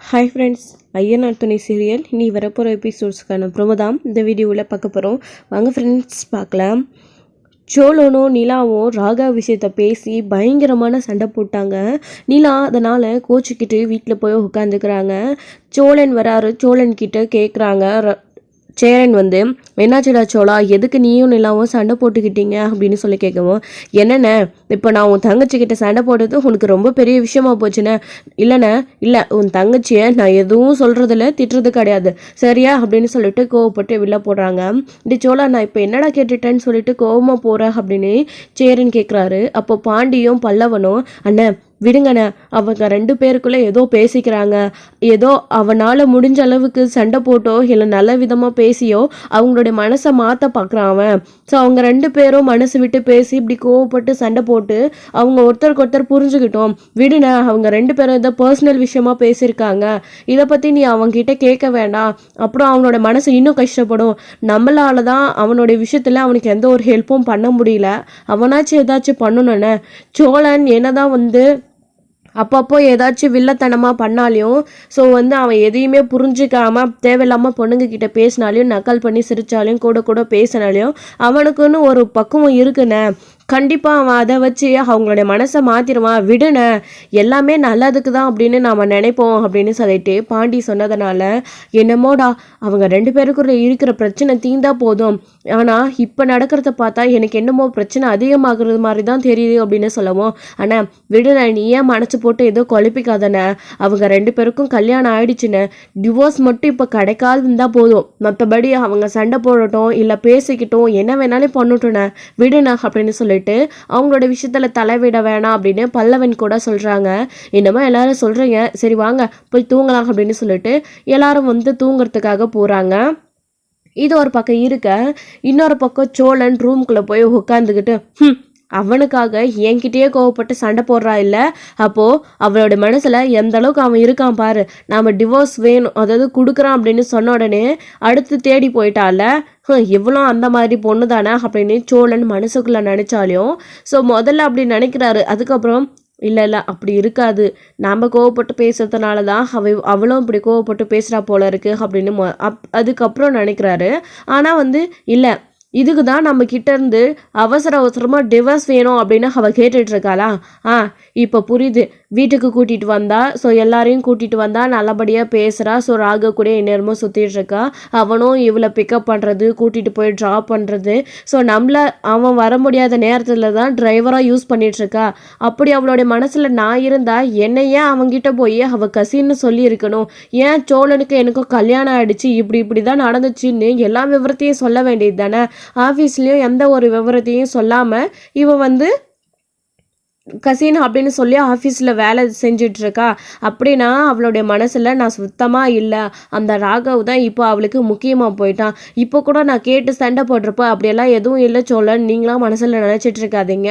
Hi friends, Ayyanar துணை serial இனி வரப்போகிற எபிசோட்ஸ்க்கான ப்ரோமோ தான் இந்த வீடியோவில் பார்க்க போகிறோம். வாங்க ஃப்ரெண்ட்ஸ் பார்க்கலாம். சோழனும் நிலாவும் ராகா விஷயத்தை பேசி பயங்கரமான சண்டை போட்டாங்க. நிலா அதனால் கோச்சிக்கிட்டு வீட்டில் போய் உட்காந்துக்கிறாங்க. சோழன் வராரு. சோழன் கிட்ட கேட்குறாங்க. சேரன் வந்து, என்னாச்சுடா சோழா, எதுக்கு நீயும் நிலாவும் சண்டை போட்டுக்கிட்டீங்க அப்படின்னு சொல்லி கேட்கவும், என்னண்ணே இப்போ நான் உன் தங்கச்சிக்கிட்ட சண்டை போட்டது உனக்கு ரொம்ப பெரிய விஷயமா போச்சுண்ணே. இல்லைண்ணே, இல்லை, உன் தங்கச்சியை நான் எதுவும் சொல்கிறதில்ல, திட்டுறது கிடையாது, சரியா அப்படின்னு சொல்லிட்டு கோவப்பட்டு வெளில போடுறாங்க. இப்படி சோழா, நான் இப்போ என்னடா கேட்டுட்டேன்னு சொல்லிட்டு கோவமாக போகிறேன் அப்படின்னு சேரன் கேட்குறாரு. அப்போ பாண்டியும் பல்லவனும், அண்ணே விடுங்கண்ணே, அவங்க 2 பேருக்குள்ளே ஏதோ பேசிக்கிறாங்க, ஏதோ அவனால் முடிஞ்ச அளவுக்கு சண்டை போட்டோ இல்லை நல்ல விதமாக பேசியோ அவங்களுடைய மனசை மாற்ற பார்க்குறான் அவன். ஸோ அவங்க 2 பேரும் மனசு விட்டு பேசி இப்படி கோவப்பட்டு சண்டை போட்டு அவங்க ஒருத்தருக்கு ஒருத்தர் புரிஞ்சுக்கிட்டோம். விடுண்ணே, அவங்க 2 பேரும் ஏதோ பர்சனல் விஷயமா பேசியிருக்காங்க, இதை பற்றி நீ அவங்ககிட்ட கேட்க வேண்டாம், அப்புறம் அவனோட மனசு இன்னும் கஷ்டப்படும். நம்மளால தான் அவனுடைய விஷயத்தில் அவனுக்கு எந்த ஒரு ஹெல்ப்பும் பண்ண முடியல, அவனாச்சும் ஏதாச்சும் பண்ணணுண்ணே. சோழன் என்னதான் வந்து அப்பப்போ ஏதாச்சும் வில்லத்தனமாக பண்ணாலையும், ஸோ வந்து அவன் எதையுமே புரிஞ்சிக்காமல் தேவையில்லாமல் பொண்ணுங்கக்கிட்ட பேசினாலையும், நக்கல் பண்ணி சிரித்தாலையும், கூட கூட பேசினாலையும் அவனுக்குன்னு ஒரு பக்குவம் இருக்குண்ணே. கண்டிப்பாக அவன் அதை வச்சு அவங்களுடைய மனசை மாற்றிடுவான். விடுன, எல்லாமே நல்லதுக்கு தான் அப்படின்னு நாம் நினைப்போம் அப்படின்னு சொல்லிட்டு பாண்டி சொன்னதுனால, என்னமோடா அவங்க 2 பேருக்குள்ள இருக்கிற பிரச்சனை தீந்தா போதும், ஆனால் இப்போ நடக்கிறத பார்த்தா எனக்கு என்னமோ பிரச்சனை அதிகமாகிறது மாதிரி தான் தெரியுது அப்படின்னு சொல்லவும், ஆனால் விடுன, நீ ஏன் மனசு போட்டு ஏதோ குழப்பிக்காதன, அவங்க 2 பேருக்கும் கல்யாணம் ஆயிடுச்சுன்னு, டிவோர்ஸ் மட்டும் இப்போ கிடைக்காது இருந்தால் போதும், மற்றபடி அவங்க சண்டை போடட்டும் இல்லை பேசிக்கிட்டும் என்ன வேணாலும் பண்ணட்டுண்ணே, விடுன அப்படின்னு சொல்லி அவங்களோட விஷயத்துல தலைவிட வேணாம் அப்படின்னு பல்லவன் கூட சொல்றாங்க. என்னமோ எல்லாரும் சொல்றீங்க, சரி வாங்க போய் தூங்கலாம் அப்படின்னு சொல்லிட்டு எல்லாரும் வந்து தூங்குறதுக்காக போறாங்க. இது ஒரு பக்கம் இருக்க, இன்னொரு பக்கம் சோழன் ரூம்குள்ள போய் உட்காந்துக்கிட்டு அவனுக்காக என்கிட்டயே கோவப்பட்டு சண்டை போடுறா இல்லை, அப்போது அவளோட மனசில் எந்த அளவுக்கு அவன் இருக்கான் பாரு, நாம் டிவோர்ஸ் வேணும் அதாவது கொடுக்குறான் அப்படின்னு சொன்ன உடனே அடுத்து தேடி போயிட்டால, இவ்வளோ அந்த மாதிரி பொண்ணு தானே அப்படின்னு சோழன் மனசுக்குள்ளே நினச்சாலையும், ஸோ முதல்ல அப்படி நினைக்கிறாரு. அதுக்கப்புறம் இல்லை அப்படி இருக்காது, நாம் கோவப்பட்டு பேசுறதுனால தான் அவளும் இப்படி கோவப்பட்டு பேசுகிறா போல இருக்கு அப்படின்னு அதுக்கப்புறம் நினைக்கிறாரு. ஆனால் வந்து இல்லை, இதுக்கு தான் நம்ம கிட்ட இருந்து அவசரமாக டிவோர்ஸ் வேணும் அப்படின்னு அவள் கேட்டுட்ருக்காளா? இப்போ புரியுது. வீட்டுக்கு கூட்டிகிட்டு வந்தா, ஸோ எல்லாரையும் கூட்டிகிட்டு வந்தா நல்லபடியாக பேசுகிறா, ஸோ ராக கூட நேரமும் சுற்றிட்டுருக்கா, அவனும் இவளை பிக்கப் பண்ணுறது, கூட்டிகிட்டு போய் ட்ராப் பண்ணுறது, ஸோ நம்மளை அவன் வர முடியாத நேரத்தில் தான் டிரைவராக யூஸ் பண்ணிகிட்ருக்கா. அப்படி அவளுடைய மனசில் நான் இருந்தால் என்னை ஏன் அவங்ககிட்ட போய் அவள் கசின்னு சொல்லியிருக்கணும்? ஏன் சோழனுக்கு எனக்கும் கல்யாணம் ஆகிடுச்சு, இப்படி தான் நடந்துச்சுன்னு எல்லா விவரத்தையும் சொல்ல வேண்டியது தானே? ஆஃபீஸ்லேயும் எந்த ஒரு விவரத்தையும் சொல்லாமல் இவன் வந்து கசின் அப்படின்னு சொல்லி ஆஃபீஸில் வேலை செஞ்சிட்ருக்கா. அப்படின்னா அவளுடைய மனசில் நான் சுத்தமாக இல்லை, அந்த ராகவ் தான் இப்போ அவளுக்கு முக்கியமாக போயிட்டான். இப்போ கூட நான் கேட்டு சண்டை போடுறப்போ அப்படியெல்லாம் எதுவும் இல்லை சோழன், நீங்களாம் மனசில் நினச்சிட்டு இருக்காதீங்க,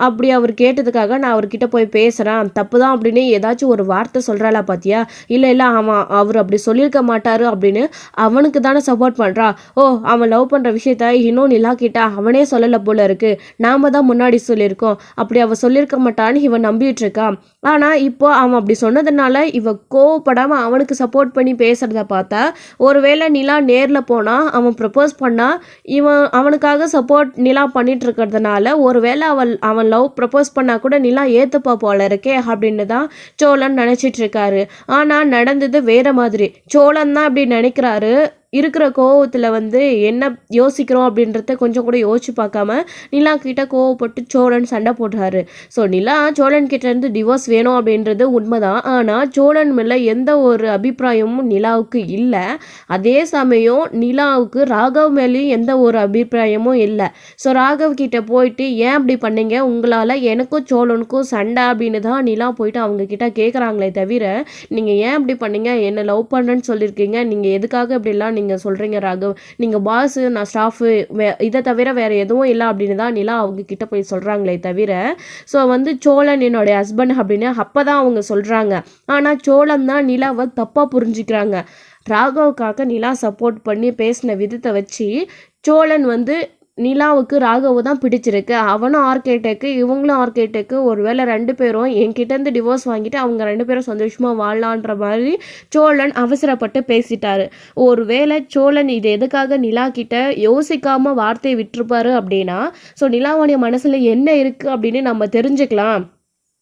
அப்படி அவர் கேட்டதுக்காக நான் அவர்கிட்ட போய் பேசுகிறேன், தப்பு தான் அப்படின்னு ஏதாச்சும் ஒரு வார்த்தை சொல்கிறாளா பார்த்தியா? இல்லை அவர் அப்படி சொல்லியிருக்க மாட்டார் அப்படின்னு அவனுக்கு தானே சப்போர்ட் பண்ணுறா. அவன் லவ் பண்ணுற விஷயத்த இன்னும் நிலா கிட்ட அவனே சொல்லலை போல இருக்குது, நாம் தான் முன்னாடி சொல்லியிருக்கோம், அப்படி அவள் சொல்லியிருக்க மாட்டான்னு இவன் நம்பிட்டு இருக்கான். ஆனால் இப்போ அவன் அப்படி சொன்னதுனால இவ கோவப்படாமல் அவனுக்கு சப்போர்ட் பண்ணி பேசுகிறத பார்த்தா, ஒருவேளை நிலா நேரில் போனால் அவன் ப்ரப்போஸ் பண்ணால் அவனுக்காக சப்போர்ட் நிலா பண்ணிட்டு இருக்கிறதுனால ஒருவேளை அவன் லவ் ப்ரப்போஸ் பண்ணால் கூட நிலா ஏற்றுப்பா போல இருக்கே அப்படின்னு தான் சோழன் நினச்சிட்டு இருக்காரு. ஆனால் நடந்தது வேற மாதிரி. சோழன் தான் அப்படி நினைக்கிறாரு. இருக்கிற கோவத்தில் வந்து என்ன யோசிக்கிறோம் அப்படின்றத கொஞ்சம் கூட யோசிச்சு பார்க்காம நிலா கிட்ட கோவப்பட்டு சோழன் சண்டை போடுறாரு. ஸோ நிலா சோழன் கிட்ட இருந்து டிவோர்ஸ் வேணும் அப்படின்றது உண்மைதான். ஆனால் சோழன் மேலே எந்த ஒரு அபிப்பிராயமும் நிலாவுக்கு இல்லை. அதே சமயம் நிலாவுக்கு ராகவ் மேலேயும் எந்த ஒரு அபிப்பிராயமும் இல்லை. ஸோ ராகவ் கிட்ட போயிட்டு ஏன் அப்படி பண்ணீங்க, உங்களால் எனக்கும் சோழனுக்கும் சண்டை அப்படின்னு தான் நிலா போயிட்டு அவங்க கிட்ட கேட்குறாங்களே தவிர, நீங்கள் ஏன் அப்படி பண்ணீங்க, என்ன லவ் பண்ணுறேன்னு சொல்லியிருக்கீங்க, நீங்கள் எதுக்காக இப்படிலாம் நீங்கள் சொல்கிறீங்க ராகவ், நீங்கள் பாஸு நான் ஸ்டாஃபு, இதை தவிர வேறு எதுவும் இல்லை அப்படின்னு தான் நிலா அவங்க கிட்ட போய் சொல்கிறாங்களே தவிர, ஸோ வந்து சோழன் என்னுடைய ஹஸ்பண்ட் அப்படின்னு அப்போ தான் அவங்க சொல்கிறாங்க. ஆனால் சோழன் தான் நிலாவை தப்பாக புரிஞ்சுக்கிறாங்க. ராகவுக்காக நிலா சப்போர்ட் பண்ணி பேசின விதத்தை வச்சு சோழன் வந்து நிலாவுக்கு ராகவை தான் பிடிச்சிருக்கு. அவனும் ஆர்கேடெக்கு, இவங்களும் ஆர்கேடெக்கு. ஒருவேளை 2 பேரும் என்கிட்டேருந்து டிவோர்ஸ் வாங்கிட்டு அவங்க 2 பேரும் சந்தோஷமா வாழலான்ற மாதிரி சோழன் அவசரப்பட்டு பேசிட்டாரு. ஒருவேளை சோழன் இது எதுக்காக நிலா கிட்ட யோசிக்காம வார்த்தையை விட்டுருப்பாரு அப்படின்னா, ஸோ நிலாவுடைய மனசுல என்ன இருக்கு அப்படின்னு நம்ம தெரிஞ்சுக்கலாம்.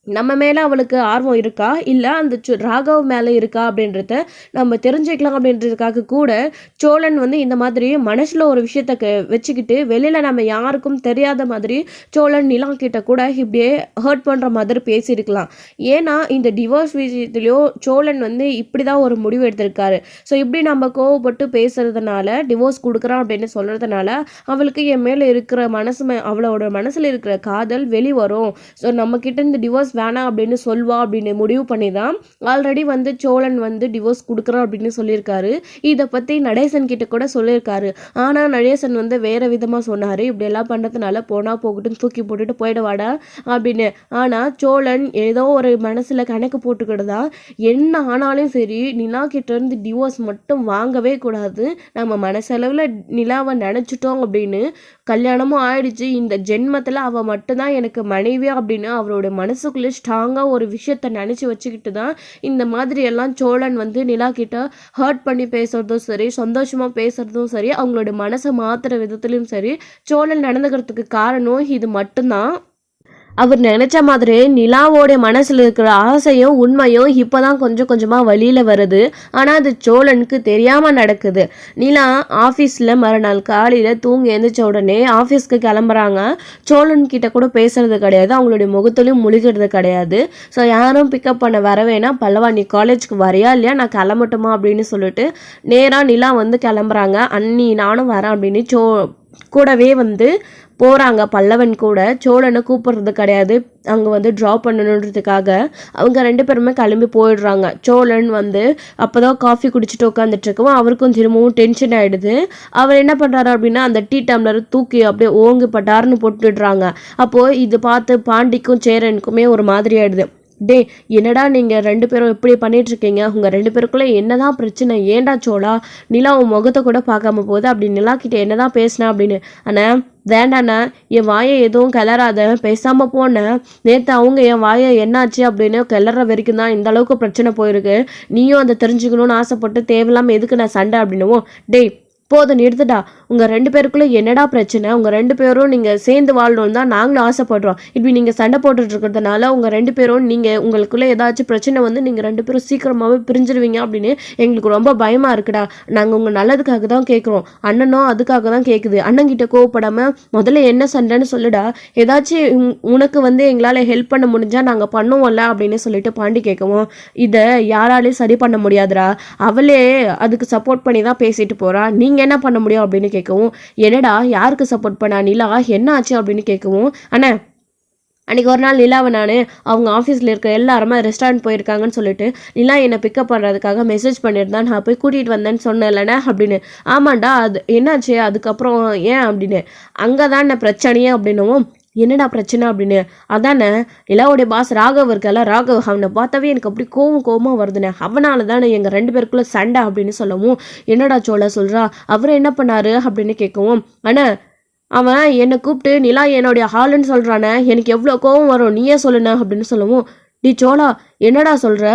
நம்ம மேலே அவளுக்கு ஆர்வம் இருக்கா, இல்லை அந்த ராகவ் மேலே இருக்கா அப்படின்றத நம்ம தெரிஞ்சுக்கலாம் அப்படின்றதுக்காக கூட சோழன் வந்து இந்த மாதிரி மனசில் ஒரு விஷயத்த வச்சுக்கிட்டு வெளியில் நம்ம யாருக்கும் தெரியாத மாதிரி சோழன் நிலா கிட்ட கூட இப்படியே ஹர்ட் பண்ணுற மாதிரி பேசியிருக்கலாம். ஏன்னா இந்த டிவோர்ஸ் விஷயத்துலையோ சோழன் வந்து இப்படி தான் ஒரு முடிவு எடுத்திருக்காரு. ஸோ இப்படி நம்ம கோவப்பட்டு பேசுறதுனால டிவோர்ஸ் கொடுக்குறான் அப்படின்னு சொல்கிறதுனால அவளுக்கு என் மேலே இருக்கிற அவளோட மனசில் இருக்கிற காதல் வெளிவரும். ஸோ நம்மக்கிட்ட இந்த டிவோர்ஸ் வேணாம் அப்படின்னு சொல்வா அப்படின்னு முடிவு பண்ணி தான் ஆல்ரெடி வந்து சோழன் வந்து டிவோர்ஸ் கொடுக்குறான் அப்படின்னு சொல்லியிருக்காரு. இதை பற்றி நடேசன் கிட்ட கூட சொல்லியிருக்காரு. ஆனால் நடேசன் வந்து வேறு விதமாக சொன்னார், இப்படியெல்லாம் பண்ணுறதுனால போனால் போகட்டும் தூக்கி போட்டுட்டு போயிடுவாடா அப்படின்னு. ஆனால் சோழன் ஏதோ ஒரு மனசில் கணக்கு போட்டுக்கிட்டுதா என்ன ஆனாலும் சரி நிலா கிட்டேருந்து டிவோர்ஸ் மட்டும் வாங்கவே கூடாது, நம்ம மனசளவில் நிலாவை நினச்சிட்டோம் அப்படின்னு கல்யாணமும் ஆயிடுச்சு, இந்த ஜென்மத்தில் அவள் மட்டும்தான் எனக்கு மனைவி அப்படின்னு அவரோட மனசுக்குள்ளே ஸ்ட்ராங்காக ஒரு விஷயத்த நினச்சி வச்சுக்கிட்டு தான் இந்த மாதிரி எல்லாம் சோழன் வந்து நிலா கிட்ட ஹர்ட் பண்ணி பேசுறதும் சரி, சந்தோஷமாக பேசுறதும் சரி, அவங்களோட மனசை மாற்றுற விதத்துலையும் சரி சோழன் நடந்துக்கிறதுக்கு காரணம் இது மட்டும்தான். அவர் நினச்ச மாதிரி நிலாவோடைய மனசில் இருக்கிற ஆசையும் உண்மையும் இப்போ தான் கொஞ்சம் கொஞ்சமாக வழியில் வருது. ஆனால் அது சோழனுக்கு தெரியாமல் நடக்குது. நிலா ஆஃபீஸில் மறுநாள் காலையில் தூங்கி எழுந்திரிச்ச உடனே ஆஃபீஸ்க்கு கிளம்புறாங்க. சோழன்கிட்ட கூட பேசுறது கிடையாது, அவங்களுடைய முகத்துலையும் முழுகிறது கிடையாது. ஸோ யாரும் பிக்கப் பண்ண வரவேனா, பல்லவா நீ காலேஜுக்கு வரையா இல்லையா, நான் கிளம்பட்டுமா அப்படின்னு சொல்லிட்டு நேராக நிலா வந்து கிளம்புறாங்க. அண்ணி நானும் வரேன் அப்படின்னு கூடவே வந்து போகிறாங்க. பல்லவன் கூட சோழனை கூப்பிட்றது கிடையாது, அங்கே வந்து ட்ராப் பண்ணணுன்றதுக்காக அவங்க 2 பேருமே கிளம்பி போயிடுறாங்க. சோழன் வந்து அப்போ தான் காஃபி குடிச்சிட்டு உட்காந்துட்ருக்கவும் அவருக்கும் திரும்பவும் டென்ஷன் ஆகிடுது. அவர் என்ன பண்ணுறாரு அப்படின்னா அந்த டீ டம்ளர் தூக்கி அப்படியே ஓங்கி பட்டார்னு போட்டுடுறாங்க. அப்போது இது பார்த்து பாண்டிக்கும் சேரனுக்குமே ஒரு மாதிரி ஆகிடுது. டே என்னடா நீங்கள் 2 பேரும் இப்படி பண்ணிகிட்ருக்கீங்க, உங்கள் 2 பேருக்குள்ளே என்ன தான் பிரச்சனை, ஏண்டா சோழா நிலா உன் முகத்தை கூட பார்க்காம போகுது அப்படி நிலா கிட்டே என்ன தான் பேசினா அப்படின்னு. ஆனால் வேண்டாண்ணா என் வாயை எதுவும் கிளறாத, பேசாமல் போனேன், நேற்று அவங்க என் வாயை என்னாச்சு அப்படின்னு கிளற வரைக்கும் தான் இந்த அளவுக்கு பிரச்சனை போயிருக்கு, நீயும் அதை தெரிஞ்சுக்கணும்னு ஆசைப்பட்டு தேவையில்லாமல் எதுக்கு நான் சண்டை அப்படின்னுவோம். டே போதும் நிறுத்துடா, உங்கள் 2 பேருக்குள்ளே என்னடா பிரச்சனை, உங்கள் 2 பேரும் நீங்கள் சேர்ந்து வாழணும்னு தான் நாங்களும் ஆசைப்படுறோம், இப்படி நீங்கள் சண்டை போட்டுட்டு இருக்கிறதுனால உங்கள் 2 பேரும் உங்களுக்குள்ளே ஏதாச்சும் பிரச்சனை வந்து நீங்கள் 2 பேரும் சீக்கிரமாகவே பிரிஞ்சிருவீங்க அப்படின்னு எங்களுக்கு ரொம்ப பயமாக இருக்குடா, நாங்கள் உங்கள் நல்லதுக்காக தான் கேட்குறோம், அண்ணனும் அதுக்காக தான் கேட்குது, அண்ணன்கிட்ட கோவப்படாமல் முதல்ல என்ன சண்டைன்னு சொல்லுடா, ஏதாச்சும் உனக்கு வந்து எங்களால் ஹெல்ப் பண்ண முடிஞ்சால் நாங்கள் பண்ணுவோம்ல அப்படின்னு சொல்லிட்டு பாண்டி கேட்கவும், இதை யாராலையும் சரி பண்ண முடியாதுடா, அவளே அதுக்கு சப்போர்ட் பண்ணி தான் பேசிட்டு போகிறா, நீங்கள் என்ன பண்ண முடியும் அப்படின்னு கேட்கவும், என்னடா யாருக்கு சப்போர்ட் பண்ணா நிலா என்ன ஆச்சு அப்படின்னு கேட்கவும், அண்ணா அன்றைக்கி ஒரு நாள் நிலாவை நான் அவங்க ஆஃபீஸில் இருக்கிற எல்லாருமே ரெஸ்டாரண்ட் போயிருக்காங்கன்னு சொல்லிட்டு நிலா என்னை பிக்கப் பண்ணுறதுக்காக மெசேஜ் பண்ணியிருந்தான், நான் போய் கூட்டிகிட்டு வந்தேன்னு சொன்னேன்லண்ணே அப்படின்னு. ஆமாண்டா அது என்னாச்சு அதுக்கப்புறம் ஏன் அப்படின்னு. அங்கே தான் என்ன பிரச்சனையே அப்படின்னும், என்னடா பிரச்சனை அப்படின்னு. அதானே நிலாவுடைய பாஸ் ராகவ் இருக்கல, ராகவ் அவனை பார்த்தாவே எனக்கு அப்படி கோவமாக வருதுண்ணே, அவனால தானே எங்கள் 2 பேருக்குள்ளே சண்டை அப்படின்னு சொல்லவும், என்னடா சோழ சொல்கிறா, அவர் என்ன பண்ணாரு அப்படின்னு கேட்கவும், அண்ணா அவன் என்னை கூப்பிட்டு நிலா என்னுடைய ஹாலுன்னு சொல்கிறானே, எனக்கு எவ்வளோ கோவம் வரும் நீயே சொல்லுண்ணே அப்படின்னு சொல்லவும், டி சோழா என்னடா சொல்கிற,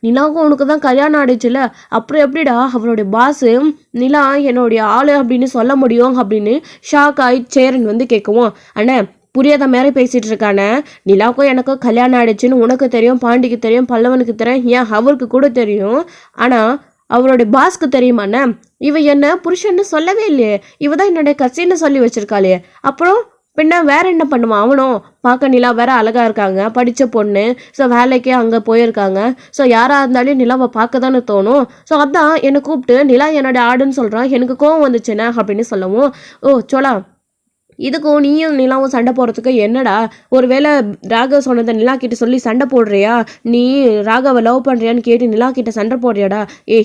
நிலாவுக்கும் உனக்கு தான் கல்யாணம் ஆயிடுச்சுல, அப்புறம் எப்படிடா அவருடைய பாஸு நிலா என்னுடைய ஆளு அப்படின்னு சொல்ல முடியும் அப்படின்னு ஷாக் ஆகி சேரன் வந்து கேட்கவும், அண்ணே புரியாத மாதிரி பேசிகிட்டு இருக்கானே, நிலாவுக்கும் எனக்கும் கல்யாணம் ஆயிடுச்சுன்னு உனக்கு தெரியும், பாண்டிக்கு தெரியும், பல்லவனுக்கு தெரியும், ஏன் அவருக்கு கூட தெரியும், ஆனால் அவருடைய பாஸ்க்கு தெரியுமாண்ணே, இவ என்ன புருஷன்னு சொல்லவே இல்லையே, இவ தான் என்னுடைய கசின்னு சொல்லி வச்சிருக்காளே, அப்புறம் பின்ன வேற என்ன பண்ணுவான் அவனும், பார்க்க நிலா வேற அழகா இருக்காங்க, படித்த பொண்ணு, ஸோ வேலைக்கே அங்கே போயிருக்காங்க, ஸோ யாராக இருந்தாலும் நிலாவை பார்க்க தானே தோணும், ஸோ அதான் என்னை கூப்பிட்டு நிலா என்னோட ஆடுன்னு சொல்கிறான், எனக்கு கோவம் வந்துச்சுண்ணே அப்படின்னு சொல்லவும், ஓ சோழா இதுக்கும் நீயும் நிலாவும் சண்டை போடுறதுக்கு என்னடா, ஒருவேளை ராகவ் சொன்னதை நிலா கிட்ட சொல்லி சண்டை போடுறியா, நீ ராகவை லவ் பண்ணுறியான்னு கேட்டு நிலா கிட்ட சண்டை போடுறியாடா,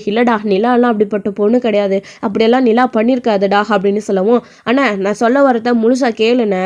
இல்லைடா நிலாலாம் அப்படிப்பட்ட பொண்ணு கிடையாது, அப்படியெல்லாம் நிலா பண்ணியிருக்காதுடா அப்படின்னு சொல்லவும், அண்ணா நான் சொல்ல வரத முழுசாக கேளுண்ணே,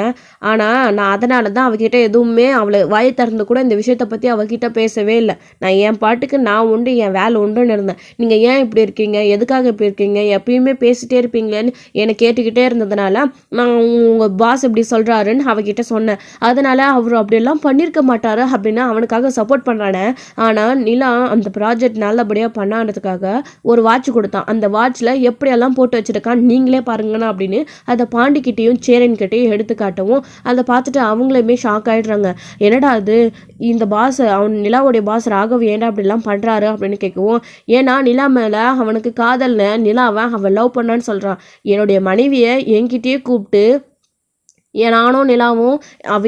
ஆனால் நான் அதனால தான் அவகிட்ட எதுவுமே அவளை வாயை திறந்து கூட இந்த விஷயத்தை பற்றி அவகிட்ட பேசவே இல்லை, நான் என் பாட்டுக்கு நான் உண்டு என் வேலை உண்டுன்னு இருந்தேன், நீங்கள் ஏன் இப்படி இருக்கீங்க, எதுக்காக இப்படி இருக்கீங்க, எப்பயுமே பேசிகிட்டே இருப்பீங்களேன்னு என்னை கேட்டுக்கிட்டே இருந்ததுனால நான் உங்கள் பாஸ் இப்படி சொல்கிறாருன்னு அவகிட்ட சொன்னேன். அதனால் அவர் அப்படியெல்லாம் பண்ணியிருக்க மாட்டார் அப்படின்னு அவனுக்காக சப்போர்ட் பண்ணுறானே. ஆனால் நிலா அந்த ப்ராஜெக்ட் நல்லபடியாக பண்ணான்றதுக்காக ஒரு வாட்ச் கொடுத்தான். அந்த வாட்சில் எப்படியெல்லாம் போட்டு வச்சுருக்கான் நீங்களே பாருங்கண்ணா அப்படின்னு அதை பாண்டிக்கிட்டேயும் சேரன்கிட்டையும் எடுத்து காட்டவும் அதை பார்த்துட்டு அவங்களுமே ஷாக் ஆகிடுறாங்க. என்னடா அது, இந்த பாஸ் அவன் நிலாவுடைய பாஸ் ராகவ் ஏன்டா அப்படிலாம் பண்ணுறாரு அப்படின்னு கேட்கவும், ஏன்னா நிலா மேலே அவனுக்கு காதல்னு நிலாவை அவன் லவ் பண்ணான்னு சொல்கிறான். என்னுடைய மனைவியை என்கிட்டயே கூப்பிட்டு நானும் நிலாவும்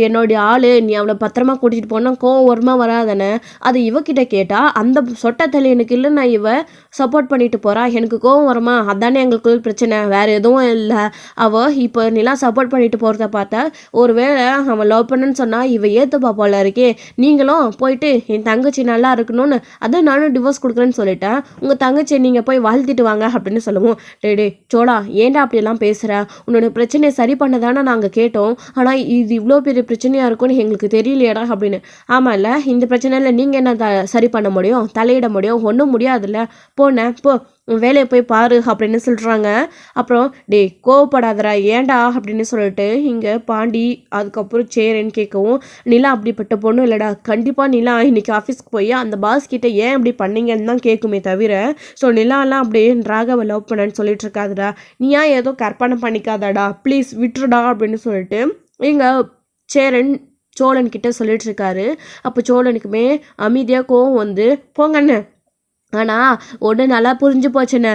என்னுடைய ஆள், நீ அவளை பத்திரமா கூட்டிகிட்டு போனால் கோவம் வருமா வராதானே, அது இவக்கிட்ட கேட்டால் அந்த சொட்ட தலையனுக்கு இல்லை நான் இவ சப்போர்ட் பண்ணிட்டு போகிறா, எனக்கு கோவம் வருமா, அதானே எங்களுக்குள்ள பிரச்சனை, வேறு எதுவும் இல்லை. அவள் இப்போ நிலா சப்போர்ட் பண்ணிட்டு போகிறத பார்த்தா ஒருவேளை அவன் லவ் பண்ணுன்னு சொன்னால் இவ ஏற்றுப்பா போல இருக்கே, நீங்களும் போயிட்டு என் தங்கச்சி நல்லா இருக்கணும்னு அதான் நானும் டிவோர்ஸ் கொடுக்குறேன்னு சொல்லிட்டேன், உங்கள் தங்கச்சி நீங்கள் போய் வாழ்த்திட்டு வாங்க அப்படின்னு சொல்லுவோம். டே சோழா ஏன்டா அப்படியெல்லாம் பேசுகிற, உன்னோட பிரச்சனையை சரி பண்ணதானே நாங்கள் கேட்டோம், ஆனால் இது இவ்வளோ பெரிய பிரச்சனையாக இருக்கும்னு எங்களுக்கு தெரியலையடா அப்படின்னு. ஆமாம் இல்லை, இந்த பிரச்சனையில் நீங்கள் என்ன சரி பண்ண முடியும், தலையிட முடியும், ஒன்றும் முடியாதுல்ல, போனேன் போ வேலையை போய் பாரு அப்படின்னு சொல்கிறாங்க. அப்புறம் கோவப்படாதரா ஏன்டா அப்படின்னு சொல்லிட்டு இங்கே பாண்டி அதுக்கப்புறம் சேரன்னு கேட்கவும், நிலா அப்படிப்பட்ட பொண்ணு இல்லைடா, கண்டிப்பாக நிலா இன்னைக்கு ஆஃபீஸ்க்கு போய் அந்த பாஸ் கிட்ட ஏன் அப்படி பண்ணீங்கன்னு தான் கேட்குமே தவிர, ஸோ நிலாலாம் அப்படியே ராகவை லவ் பண்ணேன்னு சொல்லிட்டு இருக்காதுடா, நீ ஏன் ஏதோ கற்பனை பண்ணிக்காதாடா ப்ளீஸ் விட்டுருடா அப்படின்னு சொல்லிட்டு இங்கே சேரன் சோழன் கிட்ட சொல்லிட்டு இருக்காரு. அப்போ சோழனுக்குமே அமைதியாக கோவம் வந்து போங்கண்ணே. ஆனால் ஒன்று நல்லா புரிஞ்சு போச்சுண்ணே,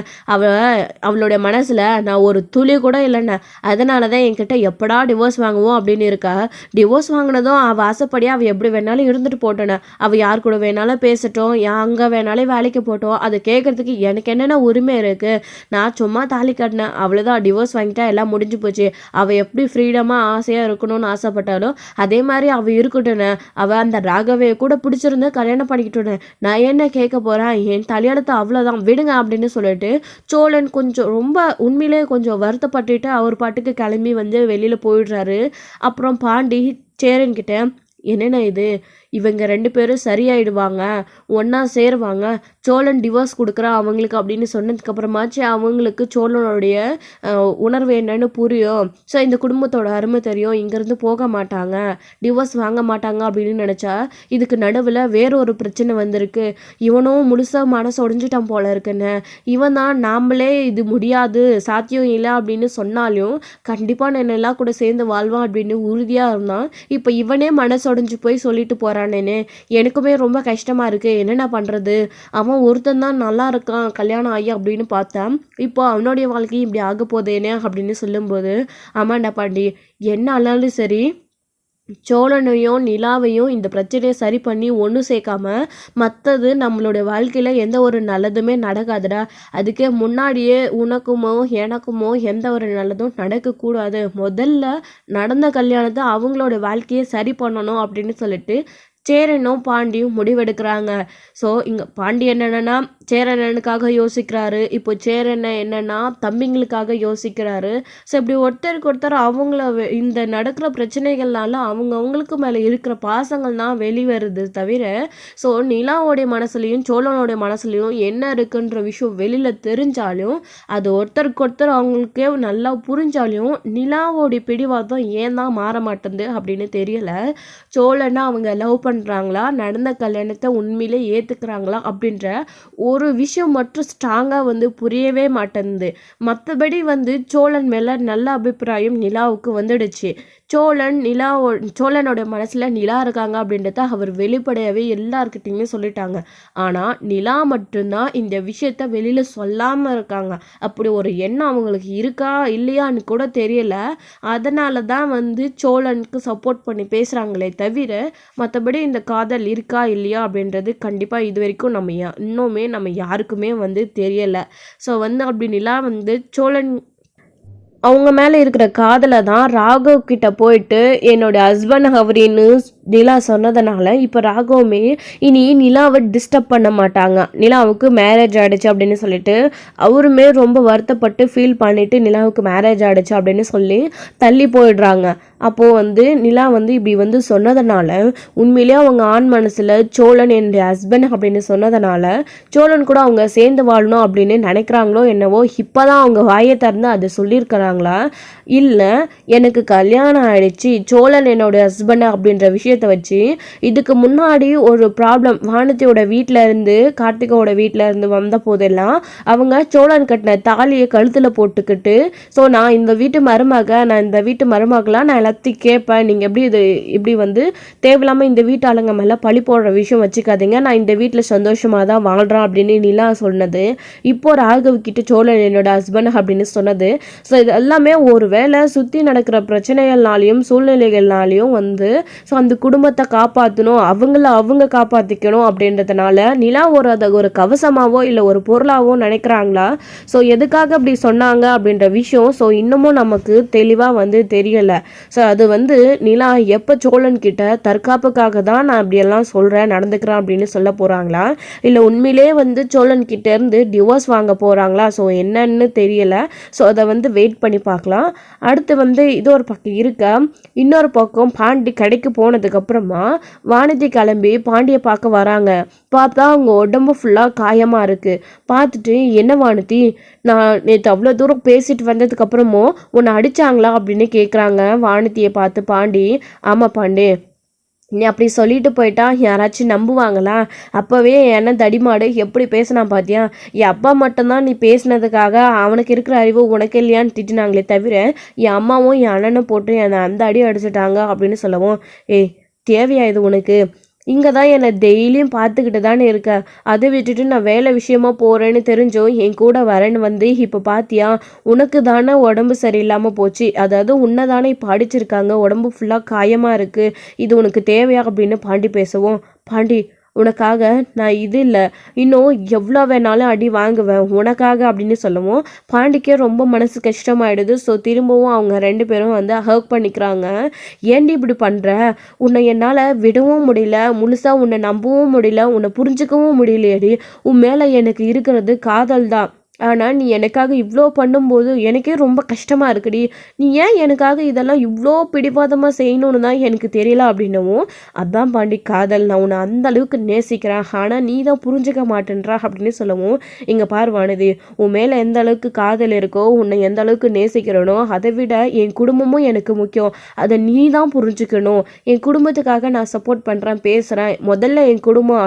அவளுடைய மனசில் நான் ஒரு துளி கூட இல்லைண்ணே, அதனால தான் என்கிட்ட எப்படா டிவோர்ஸ் வாங்குவோம் அப்படின்னு இருக்கா. டிவோர்ஸ் வாங்கினதும் அவள் ஆசைப்படியாக அவள் எப்படி வேணாலும் இருந்துட்டு போட்டோண்ணே, அவள் யார் கூட வேணாலும் பேசட்டும், அங்கே வேணாலும் வேலைக்கு போட்டோம், அது கேட்குறதுக்கு எனக்கு என்னென்ன உரிமை இருக்குது, நான் சும்மா தாலி கட்டினேன் அவ்வளோதான், டிவோர்ஸ் வாங்கிட்டா எல்லாம் முடிஞ்சு போச்சு, அவள் எப்படி ஃப்ரீடமாக ஆசையாக இருக்கணும்னு ஆசைப்பட்டாலும் அதே மாதிரி அவள் இருக்கட்டுண்ணே, அவள் அந்த ராகவே கூட பிடிச்சிருந்து கல்யாணம் பண்ணிக்கிட்டோண்ணே, நான் என்ன கேட்க போகிறேன், என் கல்யாணத்தை அவ்வளோதான் விடுங்க அப்படின்னு சொல்லிட்டு சோழன் கொஞ்சம் ரொம்ப உண்மையிலே கொஞ்சம் வருத்தப்பட்டுட்டு அவர் பாட்டுக்கு கிளம்பி வந்து வெளியில் போயிடுறாரு. அப்புறம் பாண்டி சேரன்கிட்ட என்னென்ன இது, இவங்க 2 பேரும் சரியாயிடுவாங்க, ஒன்றா சேருவாங்க, சோழன் டிவோர்ஸ் கொடுக்குறான் அவங்களுக்கு அப்படின்னு சொன்னதுக்கப்புறமாச்சு அவங்களுக்கு சோழனுடைய உணர்வு என்னன்னு புரியும். ஸோ இந்த குடும்பத்தோட அருமை தெரியும், இங்கேருந்து போக மாட்டாங்க, டிவோர்ஸ் வாங்க மாட்டாங்க அப்படின்னு நினச்சா இதுக்கு நடுவில் வேறொரு பிரச்சனை வந்திருக்கு, இவனும் முழுசாக மனசு உடைஞ்சிட்டான் போல இருக்குன்னு, இவன் தான் நாமளே இது முடியாது சாத்தியம் இல்லை அப்படின்னு சொன்னாலும் கண்டிப்பாக நான் எல்லாம் கூட சேர்ந்து வாழ்வான் அப்படின்னு உறுதியாக இருந்தான். இப்போ இவனே மனசு உடைஞ்சு போய் சொல்லிட்டு போகிறான். எனக்குமே ரொம்ப கஷ்டமா இருக்கு, என்னென்ன பண்றது, அவன் ஒருத்தன் தான் நல்லா இருக்கான் கல்யாணம் ஆகி அப்படின்னு பார்த்தேன், இப்போ அவனுடைய வாழ்க்கையும் இப்படி ஆக போதேனே அப்படின்னு சொல்லும்போது, ஆமாண்டா பாண்டி என்ன ஆனாலும் சரி சோழனையும் நிலாவையும் இந்த பிரச்சனையை சரி பண்ணி ஒன்று சேர்க்காம மற்றது நம்மளுடைய வாழ்க்கையில் எந்த ஒரு நல்லதுமே நடக்காதுடா, அதுக்கு முன்னாடியே உனக்குமோ எனக்குமோ எந்த ஒரு நல்லதும் நடக்கக்கூடாது, முதல்ல நடந்த கல்யாணத்தை அவங்களோட வாழ்க்கையை சரி பண்ணணும் அப்படின்னு சொல்லிட்டு சேரனும் பாண்டியும் முடிவெடுக்கிறாங்க. ஸோ இங்கே பாண்டி என்னென்னா சேரனுக்காக யோசிக்கிறாரு, இப்போ சேரன் என்னென்னா தம்பிங்களுக்காக யோசிக்கிறாரு. ஸோ இப்படி ஒருத்தருக்கு ஒருத்தர் அவங்கள இந்த நடக்கிற பிரச்சனைகள்னால அவங்களுக்கு மேலே இருக்கிற பாசங்கள் தான் வெளிவருது தவிர, ஸோ நிலாவோடைய மனசுலையும் சோழனோடைய மனசுலையும் என்ன இருக்குன்ற விஷயம் வெளியில் தெரிஞ்சாலும் அது ஒருத்தருக்கு ஒருத்தர் அவங்களுக்கே நல்லா புரிஞ்சாலும் நிலாவோடைய பிடிவாதம் ஏன் தான் மாற மாட்டேங்குது அப்படின்னு தெரியல. சோழனை அவங்க லவ் பண்ணுறாங்களா, நடந்த கல்யாணத்தை உண்மையிலே ஏற்றுக்கிறாங்களா அப்படின்ற ஒரு விஷயம் மட்டும் ஸ்ட்ராங்காக வந்து புரியவே மாட்டேங்குது. மற்றபடி வந்து சோழன் மேலே நல்ல அபிப்பிராயம் நிலாவுக்கு வந்துடுச்சு. சோழனோட மனசில் நிலா இருக்காங்க அப்படின்றத அவர் வெளிப்படையாகவே எல்லாருக்கிட்டையுமே சொல்லிட்டாங்க. ஆனால் நிலா மட்டும்தான் இந்த விஷயத்த வெளியில் சொல்லாமல் இருக்காங்க. அப்படி ஒரு எண்ணம் அவங்களுக்கு இருக்கா இல்லையான்னு கூட தெரியல. அதனால தான் வந்து சோழனுக்கு சப்போர்ட் பண்ணி பேசுகிறாங்களே தவிர மற்றபடி இந்த காதல் இருக்கா இல்லையா அப்படின்றது கண்டிப்பாக இது வரைக்கும் இன்னுமே நம்ம யாருக்குமே வந்து தெரியலை. ஸோ வந்து அப்படி நிலா வந்து சோழன் அவங்க மேலே இருக்கிற காதலை தான் ராகவ் கிட்ட போயிட்டு என்னோட ஹஸ்பண்ட் அப்படின்னு நிலா சொன்னதுனால இப்போ ராகவுமே இனி நிலாவை டிஸ்டர்ப் பண்ண மாட்டாங்க, நிலாவுக்கு மேரேஜ் ஆகிடுச்சு அப்படின்னு சொல்லிட்டு அவருமே ரொம்ப வருத்தப்பட்டு ஃபீல் பண்ணிவிட்டு நிலாவுக்கு மேரேஜ் ஆகிடுச்சு அப்படின்னு சொல்லி தள்ளி போயிடுறாங்க. அப்போது வந்து நிலா வந்து இப்படி வந்து சொன்னதுனால உண்மையிலேயே அவங்க ஆண் மனசில் சோழன் என்னுடைய ஹஸ்பண்ட் அப்படின்னு சொன்னதுனால சோழன் கூட அவங்க சேர்ந்து வாழணும் அப்படின்னு நினைக்கிறாங்களோ என்னவோ இப்போ தான் அவங்க வாயை திறந்து அதை சொல்லியிருக்கிறாங்களா, இல்லை எனக்கு கல்யாணம் ஆயிடுச்சு சோழன் என்னோட ஹஸ்பண்ட் அப்படின்ற விஷயத்த வச்சு இதுக்கு முன்னாடி ஒரு ப்ராப்ளம் வானதியோட வீட்டில் இருந்து கார்த்திகோட வீட்டில் இருந்து வந்த போதெல்லாம் அவங்க சோழன் கட்டின தாலியை கழுத்தில் போட்டுக்கிட்டு, ஸோ நான் இந்த வீட்டு மருமகளாக நான் எல்லாத்தையும் கேட்பேன், நீங்கள் எப்படி இப்படி வந்து தேவையில்லாமல் இந்த வீட்டு ஆளுங்க மேலே பழி போடுற விஷயம் வச்சுக்காதீங்க, நான் இந்த வீட்டில் சந்தோஷமாக தான் வாழ்கிறேன் அப்படின்னு நிலா சொன்னது, இப்போ ராகவ் கிட்ட சோழன் என்னோட ஹஸ்பண்ட் அப்படின்னு சொன்னது. ஸோ இது எல்லாமே ஒரு வேளை சுற்றி நடக்கிற பிரச்சனைகள்னாலையும் சூழ்நிலைகள்னாலையும் வந்து ஸோ அந்த குடும்பத்தை காப்பாற்றணும், அவங்க காப்பாற்றிக்கணும் அப்படின்றதுனால நிலா அதை ஒரு கவசமாவோ இல்லை ஒரு பொருளாவோ நினைக்கிறாங்களா, ஸோ எதுக்காக அப்படி சொன்னாங்க அப்படின்ற விஷயம் ஸோ இன்னமும் நமக்கு தெளிவாக வந்து தெரியலை. ஸோ அது வந்து நிலா எப்போ சோழன் கிட்ட தற்காப்புக்காக தான் நான் இப்படியெல்லாம் சொல்கிறேன் நடந்துக்கிறேன் அப்படின்னு சொல்ல போகிறாங்களா, இல்லை உண்மையிலே வந்து சோழன் கிட்ட இருந்து டிவோர்ஸ் வாங்க போகிறாங்களா, ஸோ என்னன்னு தெரியலை. ஸோ அதை வந்து வெயிட் பண்ணி பார்க்கலாம். அடுத்து வந்து இது ஒரு பக்கம் இருக்க, இன்னொரு பக்கம் பாண்டி கடைக்கு போனதுக்கப்புறமா வானதி கிளம்பி பாண்டியை பார்க்க வராங்க. பார்த்தா அவங்க உடம்பு ஃபுல்லாக காயமாக இருக்குது. பார்த்துட்டு என்ன வானதி, நான் நேற்று அவ்வளோ தூரம் பேசிட்டு வந்ததுக்கப்புறமும் உன்னை அடித்தாங்களா அப்படின்னு கேட்குறாங்க வானதியை பார்த்து பாண்டி. ஆமாம் பாண்டி, நீ அப்படி சொல்லிட்டு போயிட்டா யாராச்சும் நம்புவாங்களா, அப்போவே என்ன தடிமாடு எப்படி பேசினான் பார்த்தியா, என் அப்பா மட்டும்தான் நீ பேசினதுக்காக அவனுக்கு இருக்கிற அறிவு உனக்கு இல்லையான்னு திட்டினாங்களே தவிர என் அம்மாவும் என் அண்ணனும் போட்டு என்னை அந்த அடி அடிச்சிட்டாங்க அப்படின்னு சொல்லவும், ஏய் தேவையா இது உனக்கு, இங்கே தான் என்னை டெய்லியும் பார்த்துக்கிட்டு தானே இருக்க, அதை விட்டுட்டு நான் வேலை விஷயமா போகிறேன்னு தெரிஞ்சோ என் கூட வரேன்னு வந்து இப்போ பார்த்தியா, உனக்கு தானே உடம்பு சரியில்லாமல் போச்சு, அதாவது உன்னை தானே இப்போ அடிச்சிருக்காங்க, உடம்பு ஃபுல்லாக காயமாக இருக்குது, இது உனக்கு தேவையா அப்படின்னு பாண்டி பேசவும், பாண்டி உனக்காக நான் இது இல்லை இன்னும் எவ்வளோ வேணாலும் அடி வாங்குவேன் உனக்காக அப்படின்னு சொல்லவும் பாண்டிக்கே ரொம்ப மனசு கஷ்டமாயிடுது. ஸோ திரும்பவும் அவங்க 2 பேரும் வந்து ஹக் பண்ணிக்கிறாங்க. ஏண்டி இப்படி பண்ணுற, உன்னை என்னால் விடவும் முடியல, முழுசாக உன்னை நம்பவும் முடியல, உன்னை புரிஞ்சுக்கவும் முடியலையடி, உன் மேலே எனக்கு இருக்கிறது காதல் தான், ஆனால் நீ எனக்காக இவ்வளோ பண்ணும்போது எனக்கே ரொம்ப கஷ்டமாக இருக்குடி, நீ ஏன் எனக்காக இதெல்லாம் இவ்வளோ பிடிவாதமாக செய்யணும்னு தான் எனக்கு தெரியல அப்படின்னவும், அதான் பாண்டி காதல், நான் உன்னை அந்த அளவுக்கு நேசிக்கிறேன், ஆனால் நீ தான் புரிஞ்சுக்க மாட்டேன்றா அப்படின்னு சொல்லவும், இங்கே பார்வானது உன் மேலே எந்த அளவுக்கு காதல் இருக்கோ, உன்னை எந்த அளவுக்கு நேசிக்கிறனோ அதை விட என் குடும்பமும் எனக்கு முக்கியம், அதை நீ தான் புரிஞ்சுக்கணும், என் குடும்பத்துக்காக நான் சப்போர்ட் பண்ணுறேன் பேசுகிறேன், முதல்ல என் குடும்பம்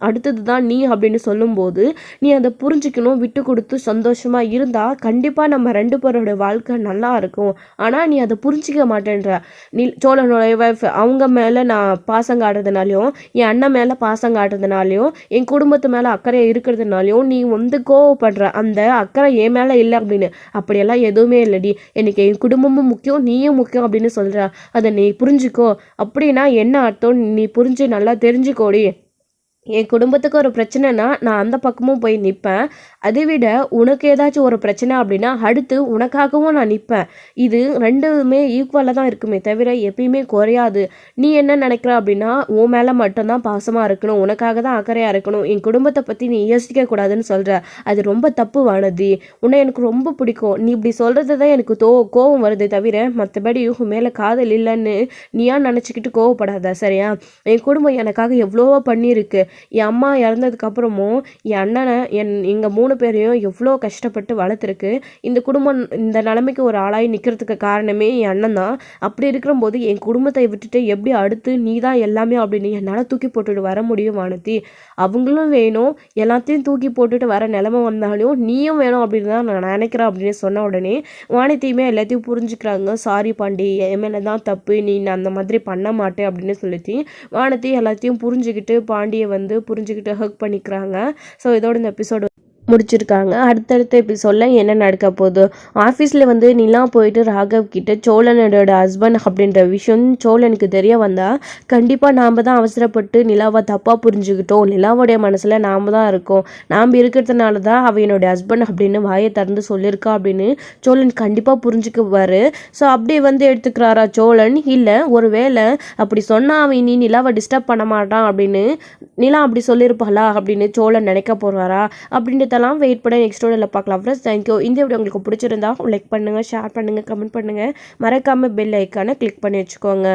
அடுத்தது தான் நீ அப்படின்னு சொல்லும்போது நீ அதை புரிஞ்சுக்கணும், விட்டு கொடுத்து சந்தோஷமாக இருந்தால் கண்டிப்பாக நம்ம 2 பேரோட வாழ்க்கை நல்லா இருக்கும். ஆனால் நீ அதை புரிஞ்சிக்க மாட்டேன்ற, நீ சோழனோட வைஃப் அவங்க மேலே நான் பாசம் காட்டுறதுனாலையும் என் அண்ணன் மேலே பாசம் காட்டுறதுனாலையும் என் குடும்பத்து மேலே அக்கறை இருக்கிறதுனாலையும் நீ வந்து கோவப்படுற, அந்த அக்கறை என் மேலே இல்லை அப்படின்னு, அப்படியெல்லாம் எதுவுமே இல்லடி, எனக்கு என் குடும்பமும் முக்கியம் நீயும் முக்கியம் அப்படின்னு சொல்கிற, அதை நீ புரிஞ்சுக்கோ, அப்படின்னா என்ன அர்த்தம் நீ புரிஞ்சு நல்லா தெரிஞ்சுக்கோடி, என் குடும்பத்துக்கு ஒரு பிரச்சனைனா நான் அந்த பக்கமும் போய் நிற்பேன், அதை விட உனக்கு ஏதாச்சும் ஒரு பிரச்சனை அப்படின்னா அடுத்து உனக்காகவும் நான் நிற்பேன், இது 2மே ஈக்குவலாக தான் இருக்குமே தவிர எப்பயுமே குறையாது, நீ என்ன நினைக்கிற அப்படின்னா உன் மேலே மட்டும்தான் பாசமாக இருக்கணும், உனக்காக தான் அக்கறையாக இருக்கணும், என் குடும்பத்தை பற்றி நீ யோசிக்கக்கூடாதுன்னு சொல்கிற, அது ரொம்ப தப்பு வானதி, உன்னை எனக்கு ரொம்ப பிடிக்கும், நீ இப்படி சொல்கிறது தான் எனக்கு கோவம் வருது தவிர மற்றபடி உன் மேலே காதல் இல்லைன்னு நீயா நினச்சிக்கிட்டு கோவப்படாத சரியா, என் குடும்பம் எனக்காக எவ்வளவோ பண்ணியிருக்கு, என் அம்மா இறந்ததுக்கப்புறமும் என் அண்ணனை எங்கள் 3 பேரையும் எவ்வளோ கஷ்டப்பட்டு வளர்த்துருக்கு, இந்த குடும்பம் இந்த நிலைமைக்கு ஒரு ஆளாகி நிற்கிறதுக்கு காரணமே என் அண்ணன் தான், அப்படி இருக்கிறபோது என் குடும்பத்தை விட்டுட்டு எப்படி அடுத்து நீ தான் எல்லாமே அப்படின்னு என்னால் தூக்கி போட்டுட்டு வர முடியும் வானதி, அவங்களும் வேணும், எல்லாத்தையும் தூக்கி போட்டுட்டு வர நிலைமை வந்தாலும் நீயும் வேணும் அப்படின்னு தான் நான் நினைக்கிறேன் அப்படின்னு சொன்ன உடனே வானதியுமே எல்லாத்தையும் புரிஞ்சுக்கிறாங்க, சாரி பாண்டி என் மேலே தான் தப்பு, நீ அந்த மாதிரி பண்ண மாட்டேன் அப்படின்னு சொல்லிட்டு வானதி எல்லாத்தையும் புரிஞ்சுக்கிட்டு பாண்டியை வந்து புரிஞ்சுக்கிட்டு ஹக் பண்ணிக்கிறாங்க. ஸோ இதோட இந்த எபிசோடு முடிச்சிருக்காங்க. அடுத்தடுத்த எபிசோடில் என்ன நடக்க போகுது, ஆஃபீஸில் வந்து நிலா போயிட்டு ராகவ் கிட்ட சோழனோட ஹஸ்பண்ட் அப்படின்ற விஷயம் சோழனுக்கு தெரிய வந்தால் கண்டிப்பாக நாம் தான் அவசரப்பட்டு நிலாவை தப்பாக புரிஞ்சுக்கிட்டோம், நிலாவுடைய மனசில் நாம் தான் இருக்கோம், நாம் இருக்கிறதுனால தான் அவ என்னுடைய ஹஸ்பண்ட் அப்படின்னு வாயை திறந்து சொல்லியிருக்கா அப்படின்னு சோழன் கண்டிப்பாக புரிஞ்சுக்குவார். ஸோ அப்படி வந்து எடுத்துக்கிறாரா சோழன், இல்லை ஒரு வேளை அப்படி சொன்னால் அவன் நீ நிலாவை டிஸ்டர்ப் பண்ண மாட்டான் அப்படின்னு நிலா அப்படி சொல்லியிருப்பாளா அப்படின்னு சோழன் நினைக்க போகிறாரா அப்படின்ற பார்த்தலாம். வெயிட் பண்ண நெக்ஸ்ட் வீடியோவில் பார்க்கலாம் ஃப்ரெண்ட்ஸ். தேங்க்யூ. இந்த வீடியோ உங்களுக்கு பிடிச்சிருந்தா லைக் பண்ணுங்கள், ஷேர் பண்ணுங்கள், கமெண்ட் பண்ணுங்கள். மறக்காமல் பெல் ஐக்கானை கிளிக் பண்ணி வச்சுக்கோங்க.